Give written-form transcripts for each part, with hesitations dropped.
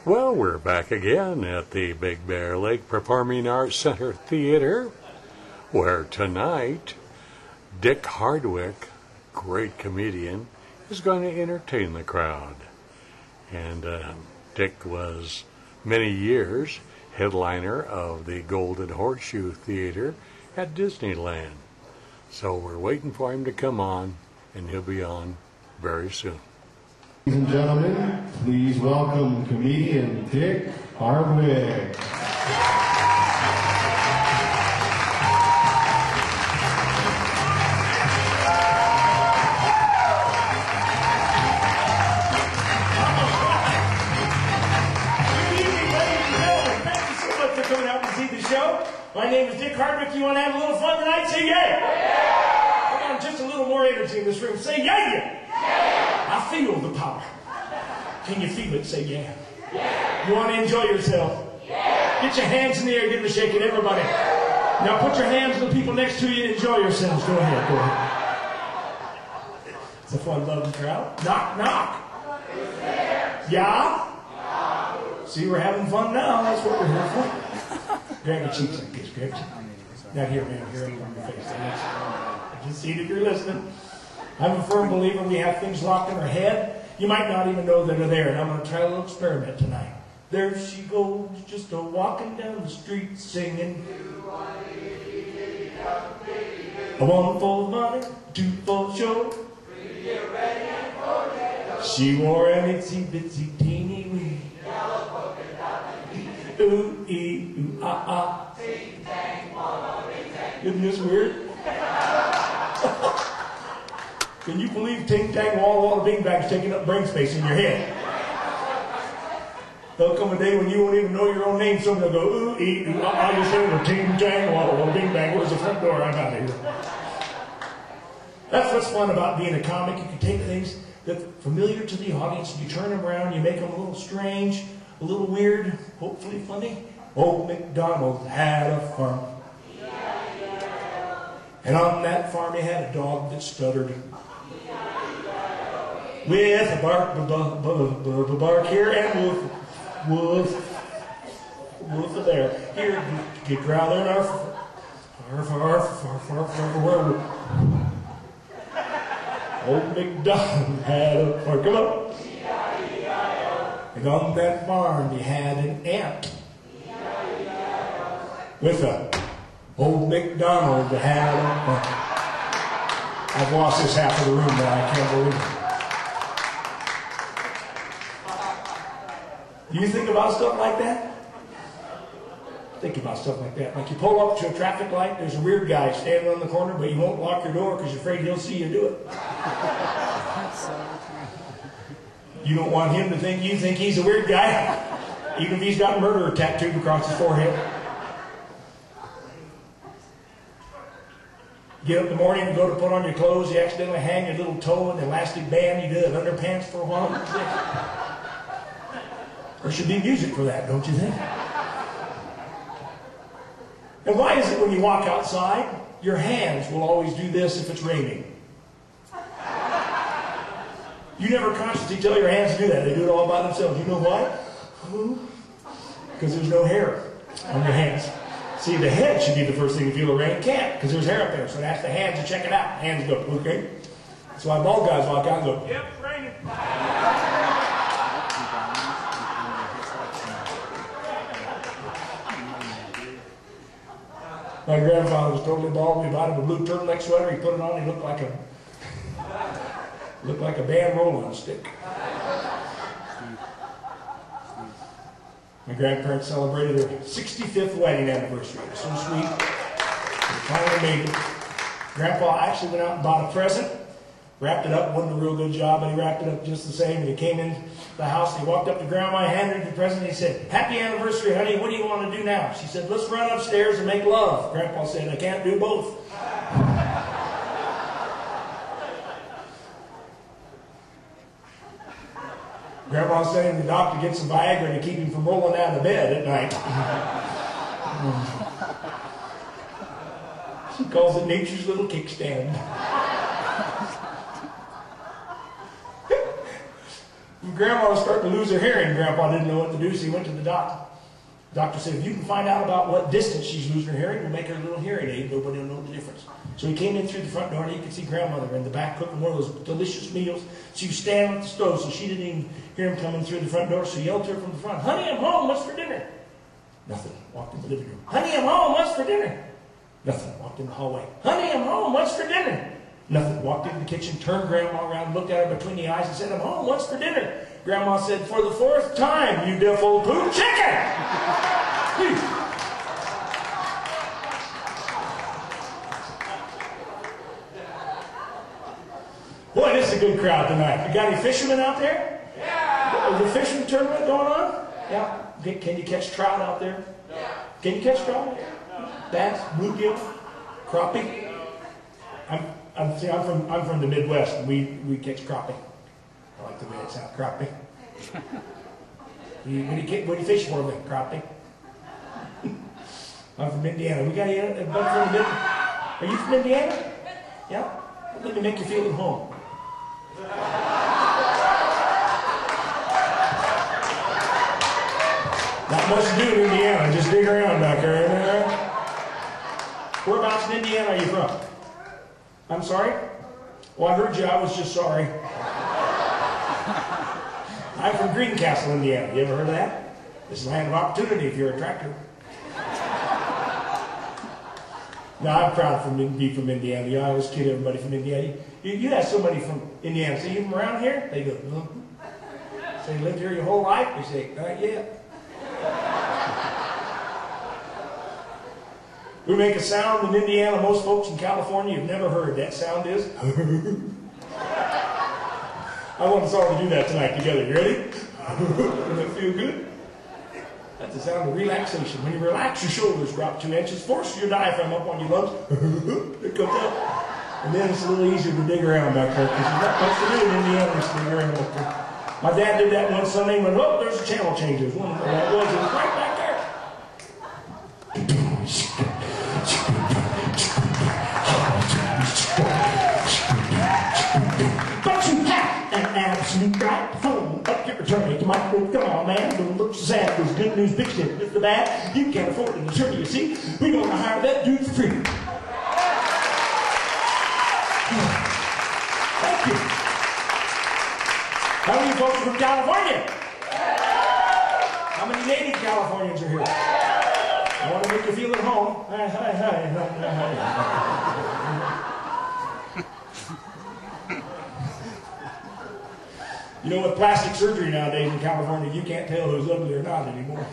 Well, we're back again at the Big Bear Lake Performing Arts Center Theater, where tonight Dick Hardwick, great comedian, is going to entertain the crowd. And Dick was many years headliner of the Golden Horseshoe Theater at Disneyland. So we're waiting for him to come on, and he'll be on very soon. Ladies and gentlemen, please welcome comedian Dick Hardwick. My name is Dick Hardwick. You want to have a little fun tonight? Say yeah! Yeah! Come on, just a little more energy in this room. Say yeah! Yeah! I feel the power. Can you feel it? Say yeah. Yeah! You want to enjoy yourself? Yeah! Get your hands in the air, give them a shake, and everybody. Yeah! Now put your hands on the people next to you and enjoy yourselves. Go ahead, go ahead. It's a fun, loving crowd. Knock, knock. Who's there? Yeah? See, we're having fun now. That's what we're here for. Grab your cheeks like this, grab your Not here, man. Here on your face. I can see that you're listening. I'm a firm believer we have things locked in our head. You might not even know that they're there. And I'm going to try a little experiment tonight. There she goes, just a-walking down the street singing. A one for money, two for show. She wore an itsy-bitsy teeny wee. Ooh, ee, ooh, ah, ah. Ting, tang, walla, ting, tang. Isn't this weird? Can you believe ting, tang, walla, walla, bing, bang's taking up brain space in your head? There'll come a day when you won't even know your own name. Someone will go, ooh, ee, ooh, ah, ah. You're saying, ting, tang, walla, walla, bing, bang. Where's the front door? I'm out of here. That's what's fun about being a comic. You can take things that are familiar to the audience, and you turn them around, you make them a little strange, a little weird, hopefully funny. Old MacDonald had a farm. And on that farm he had a dog that stuttered. With a bark here and woof there. Here, get growler and arf. Old MacDonald had a farm. Come on. And on that farm he had an ant. With a old MacDonald had a... I've lost this half of the room, but I can't believe it. Do you think about stuff like that? Think about stuff like that. Like you pull up to a traffic light, there's a weird guy standing on the corner, but you won't lock your door because you're afraid he'll see you do it. You don't want him to think you think he's a weird guy, even if he's got murderer tattooed across his forehead. Get up in the morning and go to put on your clothes, you accidentally hang your little toe in the elastic band, you did underpants for a while. There should be music for that, don't you think? And why is it when you walk outside, your hands will always do this if it's raining? You never consciously tell your hands to do that. They do it all by themselves. You know why? Because there's no hair on your hands. See, the head should be the first thing to feel the rain. Can't, because there's hair up there. So it asks the hands to check it out. Hands go, okay? That's why bald guys walk out and go, yep, it's raining. My grandfather was totally bald. We bought him a blue turtleneck sweater. He put it on. He looked like a band roll-on stick. My grandparents celebrated their 65th wedding anniversary. It was so sweet. They finally made it. Grandpa actually went out and bought a present, wrapped it up, wasn't a real good job, but he wrapped it up just the same. And he came in the house, and he walked up to Grandma, handed her the present, and he said, "Happy anniversary, honey. What do you want to do now?" She said, "Let's run upstairs and make love." Grandpa said, "I can't do both." Grandma saying the doctor gets some Viagra to keep him from rolling out of bed at night. She calls it nature's little kickstand. Grandma was starting to lose her hearing. Grandpa didn't know what to do, so he went to the doctor. The doctor said, if you can find out about what distance she's losing her hearing, we'll make her a little hearing aid. Nobody will know the difference. So he came in through the front door, and he could see Grandmother in the back cooking one of those delicious meals. She was standing at the stove, so she didn't even hear him coming through the front door. So he yelled to her from the front, honey, I'm home. What's for dinner? Nothing. Walked in the living room. Honey, I'm home. What's for dinner? Nothing. Walked in the hallway. Honey, I'm home. What's for dinner? Nothing. Walked into the kitchen, turned Grandma around, looked at her between the eyes, and said, I'm home. What's for dinner? Grandma said, for the 4th time, you deaf old poop, chicken! Boy, this is a good crowd tonight. You got any fishermen out there? Yeah! Is the fishing tournament going on? Yeah. Can you catch trout out there? Yeah. Can you catch trout? Bass, bluegill, crappie? I'm from the Midwest, and we catch crappie. I like the way it sounds, crappie. What do you fish for, me? Crappie? I'm from Indiana. We got a bunch from Indiana. Are you from Indiana? Yeah? Let me make you feel at home. Not much to do in Indiana. Just dig around back there. Whereabouts in Indiana are you from? I'm sorry? Well, I heard you. I was just sorry. I'm from Greencastle, Indiana. You ever heard of that? It's a land of opportunity if you're a tractor. No, I'm proud to be from Indiana. I always kid everybody from Indiana. You have somebody from Indiana. See you from around here? They go, So you lived here your whole life? You say, not yet. We make a sound in Indiana most folks in California have never heard. That sound is... I want us all to do that tonight together. You ready? Does that feel good? That's the sound of relaxation. When you relax, your shoulders drop 2 inches. Force your diaphragm up on your lungs. It comes up. And then it's a little easier to dig around back there because there's not much to do in Indiana to dig around back there. My dad did that one Sunday and went, oh, there's a channel change. There's one that was right back there. But you have an absolute right phone up your attorney. You might go, come on, man, don't look so sad. There's good news, big shit, just the bad. You can't afford an attorney, you see. We're going to hire that dude for free. Thank you. How many folks are from California? How many native Californians are here? I want to make you feel at home. Hi, hi, hi, hi, hi. You know, with plastic surgery nowadays in California, you can't tell who's ugly or not anymore.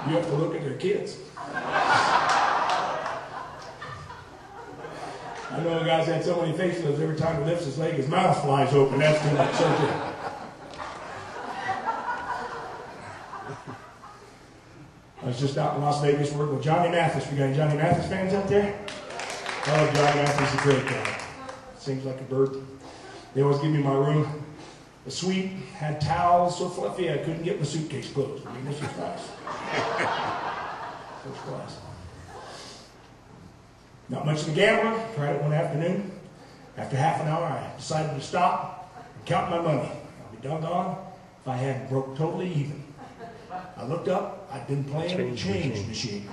You have to look at their kids. I know a guy's had so many facelifts, every time he lifts his leg, his mouth flies open. That's too much surgery. I was just out in Las Vegas working with Johnny Mathis. We got any Johnny Mathis fans out there? Oh, Johnny Mathis is a great guy. Sings like a bird. They always give me my room. The suite had towels so fluffy I couldn't get my suitcase closed. I mean, this was nice. First class. Not much of a gambler. Tried it one afternoon. After half an hour, I decided to stop and count my money. I'll be doggone if I hadn't broke totally even. I looked up. I'd been playing a change machine.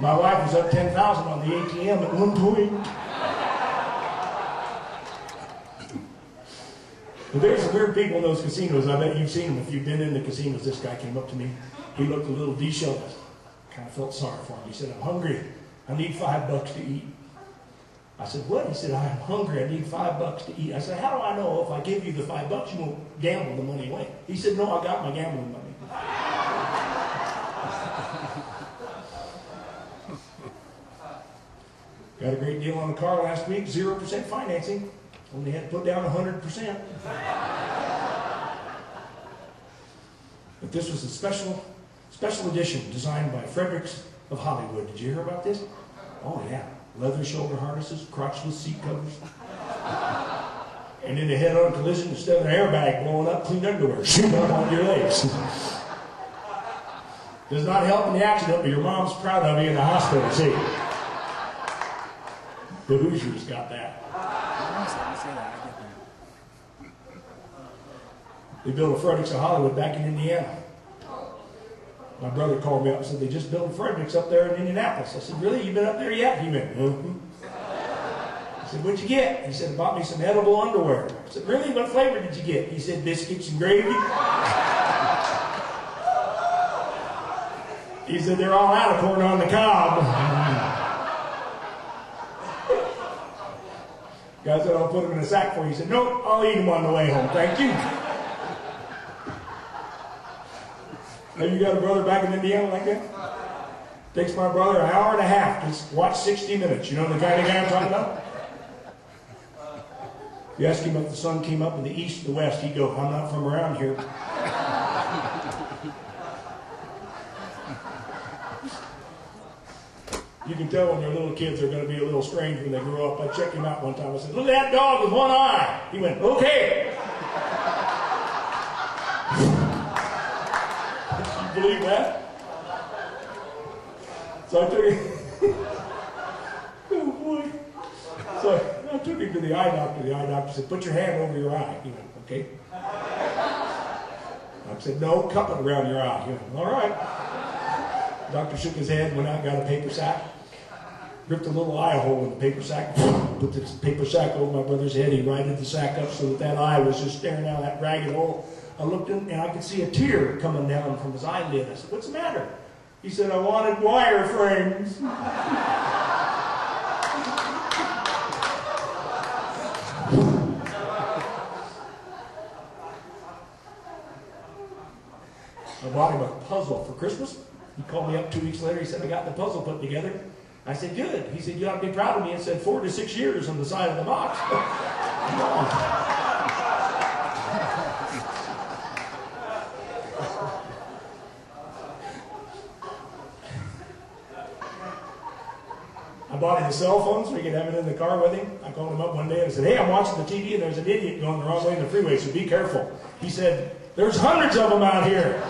My wife was up 10,000 on the ATM at one point. But there's some weird people in those casinos. I bet you've seen them if you've been in the casinos. This guy came up to me. He looked a little disheveled. Kind of felt sorry for him. He said, I'm hungry. I need $5 to eat. I said, what? He said, I'm hungry. I need $5 to eat. I said, how do I know if I give you the $5 you won't gamble the money away? He said, no, I got my gambling money. Got a great deal on a car last week, 0% financing. Only had to put down 100%. But this was a special edition designed by Fredericks of Hollywood. Did you hear about this? Oh yeah, leather shoulder harnesses, crotchless seat covers. And in a head-on collision, instead of an airbag blowing up, clean underwear shoot up on your legs. Does not help in the accident, but your mom's proud of you in the hospital, see. The Hoosiers got that. They built a Fredericks of Hollywood back in Indiana. My brother called me up and said, they just built a Fredericks up there in Indianapolis. I said, really? You been up there yet? He went, I said, what'd you get? He said, I bought me some edible underwear. I said, really? What flavor did you get? He said, biscuits and gravy. He said, they're all out of corn on the cob. Guy said, I'll put them in a sack for you. He said, nope, I'll eat them on the way home. Thank you. Have you got a brother back in Indiana like that? Takes my brother an hour and a half to watch 60 Minutes. You know the kind of guy I'm talking about? If you ask him if the sun came up in the east or the west, he'd go, I'm not from around here. You can tell when they're little kids they're going to be a little strange when they grow up. I checked him out one time. I said, look at that dog with one eye. He went, okay. You believe that? So I took him. Oh boy. So I took him to the eye doctor. The eye doctor said, put your hand over your eye. He went, okay. I said, no, cup it around your eye. He went, all right. The doctor shook his head, went out and got a paper sack, ripped a little eye hole in the paper sack, put the paper sack over my brother's head. He righted the sack up so that eye was just staring out that ragged hole. I looked in and I could see a tear coming down from his eyelid. I said, what's the matter? He said, I wanted wire frames. I bought him a puzzle for Christmas. He called me up 2 weeks later. He said, I got the puzzle put together. I said, good. He said, you ought to be proud of me. It said 4 to 6 years on the side of the box. I bought him a cell phone so he could have it in the car with him. I called him up one day and I said, hey, I'm watching the TV and there's an idiot going the wrong way in the freeway, so be careful. He said, there's hundreds of them out here.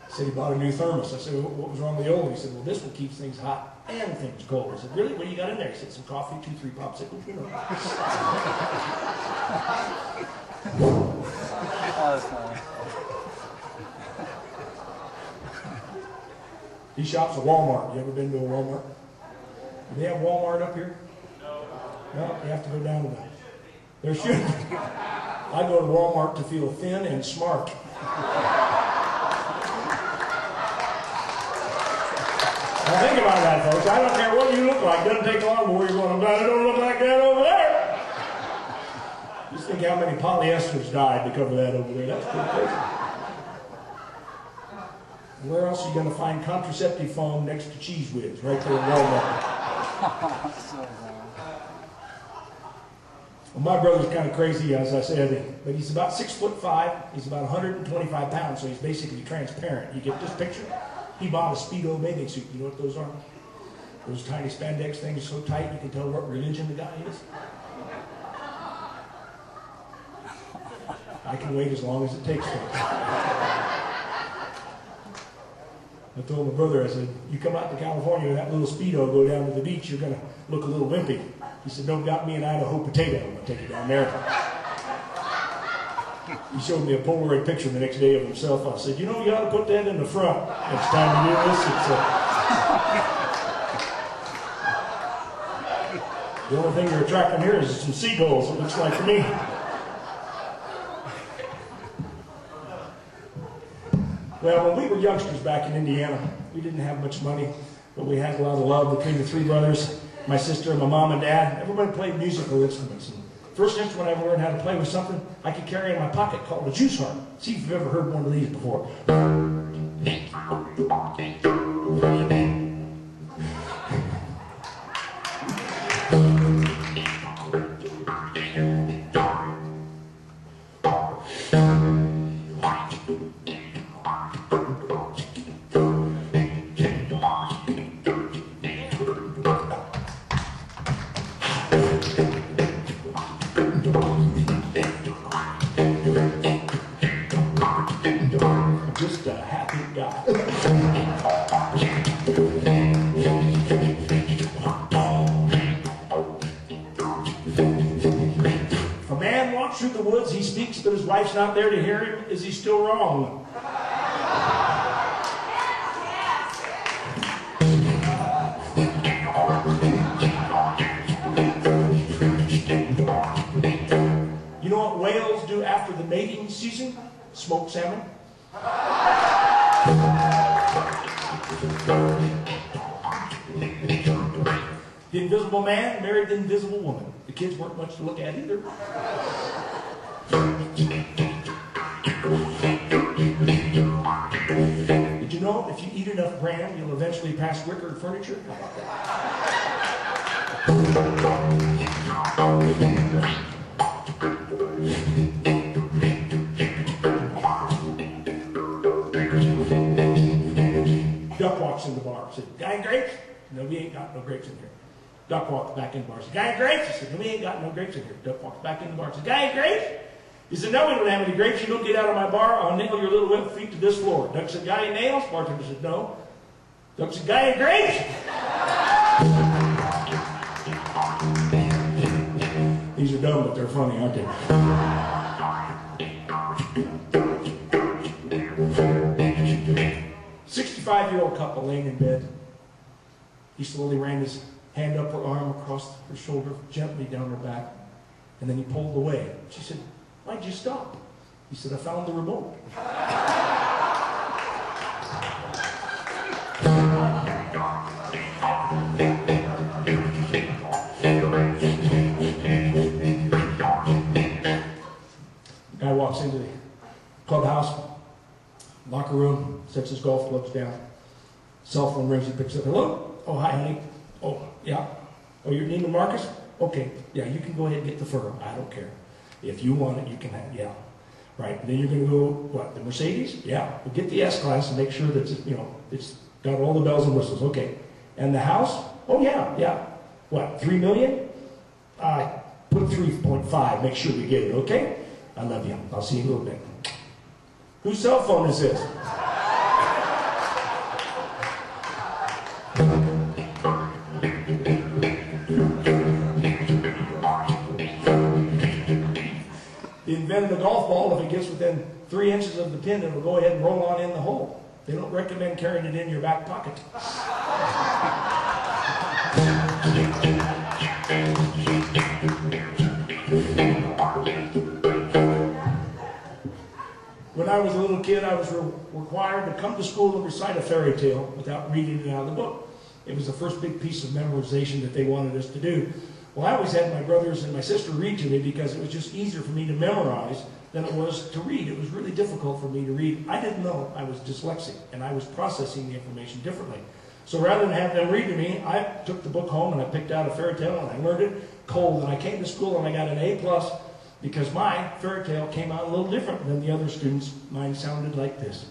He said he bought a new thermos. I said, what was wrong with the old one? He said, well, this one keeps things hot and things cold. I said, really? What do you got in there? He said, some coffee, 2-3 popsicles, you know. That's funny. He shops at Walmart. You ever been to a Walmart? Do they have Walmart up here? No, you have to go down to that. There should be. I go to Walmart to feel thin and smart. Now think about that, folks. I don't care what you look like. It doesn't take long before you're going, I don't look like that over there. Just think how many polyesters died to cover that over there. That's pretty crazy. Where else are you going to find contraceptive foam next to Cheese Whiz? Right there in Walmart. Well, my brother's kind of crazy, as I said, but he's about 6'5". He's about 125 pounds, so he's basically transparent. You get this picture? He bought a Speedo bathing suit. You know what those are? Those tiny spandex things so tight you can tell what religion the guy is. I can wait as long as it takes for it. I told my brother, I said, you come out to California with that little Speedo, go down to the beach, you're going to look a little wimpy. He said, don't got me an Idaho potato. I'm going to take it down there. He showed me a Polaroid picture the next day of himself. I said, you know, you ought to put that in the front next time you do this. The only thing you're attracting here is some seagulls, it looks like to me. Well, when we were youngsters back in Indiana, we didn't have much money, but we had a lot of love between the 3 brothers, my sister, and my mom and dad. Everybody played musical instruments. And the first instrument I ever learned how to play was something I could carry in my pocket called a juice harp. See if you've ever heard one of these before. Just If a man walks through the woods, he speaks, but his wife's not there to hear him. Is he still wrong? You know what whales do after the mating season? Smoked salmon. The invisible man married the invisible woman. The kids weren't much to look at either. Did you know if you eat enough bran, you'll eventually pass wicker furniture? How about that? Duck walks in the bar. Said, "Guy grapes?" "No, we ain't got no grapes in here." Duck walks back in the bar. Said, "Guy grapes?" He said, "No, we ain't got no grapes in here." Duck walks back in the bar. Said, "Guy grapes?" He said, "No, we don't have any grapes. You don't get out of my bar, I'll nail your little web feet to this floor." Duck said, "Guy nails?" Bartender said, "No." Duck said, "Guy grapes?" These are dumb, but they're funny, aren't they? 65-year-old couple laying in bed. He slowly ran his hand up her arm across her shoulder, gently down her back, and then he pulled away. She said, "Why'd you stop?" He said, "I found the remote." The guy walks into the clubhouse, locker room, sets his golf gloves down. Cell phone rings, he picks up. "Hello? Oh, hi, honey. Oh, yeah. Oh, you're Neiman Marcus? Okay, yeah, you can go ahead and get the fur. I don't care. If you want it, you can have it. Yeah. Right. And then you're going to go, what, the Mercedes? Yeah. We'll get the S-Class and make sure that, it's got all the bells and whistles. Okay. And the house? Oh, yeah. What, $3 million? Put 3.5. Make sure we get it, okay? I love you. I'll see you in a little bit. Whose cell phone is this? They invented a golf ball. If it gets within 3 inches of the pin, it'll go ahead and roll on in the hole. They don't recommend carrying it in your back pocket. When I was a little kid, I was required to come to school and recite a fairy tale without reading it out of the book. It was the first big piece of memorization that they wanted us to do. Well, I always had my brothers and my sister read to me because it was just easier for me to memorize than it was to read. It was really difficult for me to read. I didn't know I was dyslexic, and I was processing the information differently. So rather than have them read to me, I took the book home and I picked out a fairy tale and I learned it cold. And I came to school and I got an A+ because my fairy tale came out a little different than the other students. Mine sounded like this.